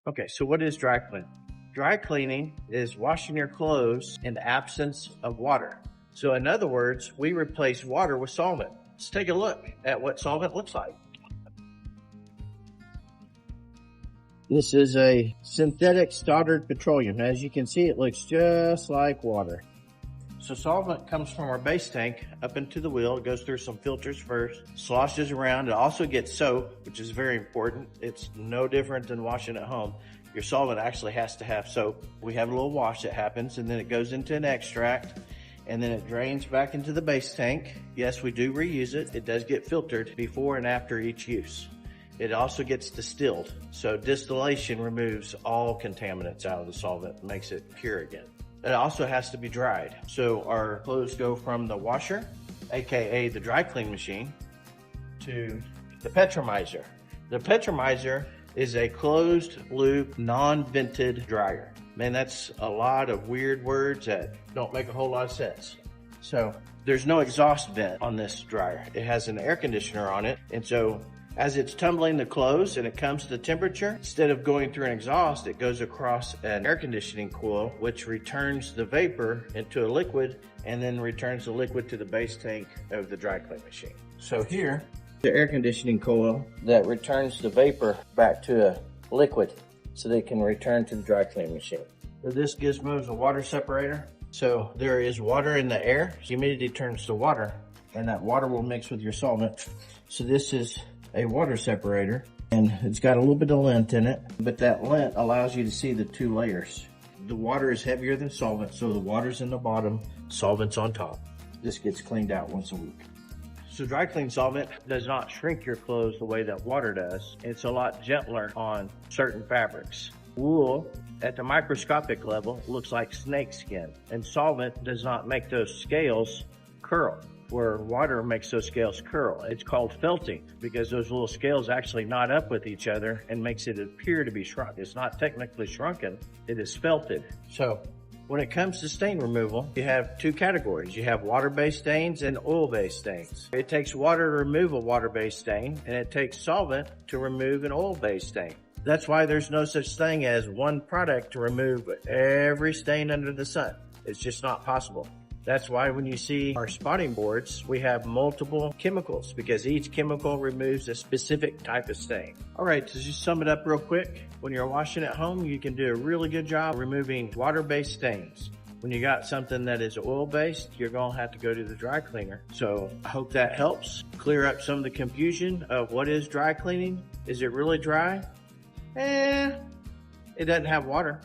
Okay, so what is dry cleaning? Dry cleaning is washing your clothes in the absence of water. So in other words, we replace water with solvent. Let's take a look at what solvent looks like. This is a synthetic Stoddard petroleum. As you can see, it looks just like water. So solvent comes from our base tank up into the wheel. It goes through some filters first, sloshes around. It also gets soap, which is very important. It's no different than washing at home. Your solvent actually has to have soap. We have a little wash that happens, and then it goes into an extract, and then it drains back into the base tank. Yes, we do reuse it. It does get filtered before and after each use. It also gets distilled. So distillation removes all contaminants out of the solvent, makes it pure again. It also has to be dried. So our clothes go from the washer, AKA the dry clean machine, to the Petromizer. The Petromizer is a closed loop, non-vented dryer. Man, that's a lot of weird words that don't make a whole lot of sense. So there's no exhaust vent on this dryer. It has an air conditioner on it. And so as it's tumbling the clothes and it comes to the temperature, instead of going through an exhaust, it goes across an air conditioning coil, which returns the vapor into a liquid and then returns the liquid to the base tank of the dry clean machine. So here, the air conditioning coil that returns the vapor back to a liquid so they can return to the dry clean machine. So this gizmo is a water separator. So there is water in the air, humidity turns to water, and that water will mix with your solvent. So this is a water separator, and it's got a little bit of lint in it, but that lint allows you to see the two layers. The water is heavier than solvent, so the water's in the bottom, solvent's on top. This gets cleaned out once a week. So dry clean solvent does not shrink your clothes the way that water does. It's a lot gentler on certain fabrics. Wool at the microscopic level looks like snake skin, and solvent does not make those scales curl, where water makes those scales curl. It's called felting because those little scales actually knot up with each other and makes it appear to be shrunk. It's not technically shrunken, it is felted. So when it comes to stain removal, you have two categories. You have water-based stains and oil-based stains. It takes water to remove a water-based stain, and it takes solvent to remove an oil-based stain. That's why there's no such thing as one product to remove every stain under the sun. It's just not possible. That's why when you see our spotting boards, we have multiple chemicals because each chemical removes a specific type of stain. All right, to just sum it up real quick, when you're washing at home, you can do a really good job removing water-based stains. When you got something that is oil-based, you're gonna have to go to the dry cleaner. So I hope that helps clear up some of the confusion of what is dry cleaning. Is it really dry? It doesn't have water.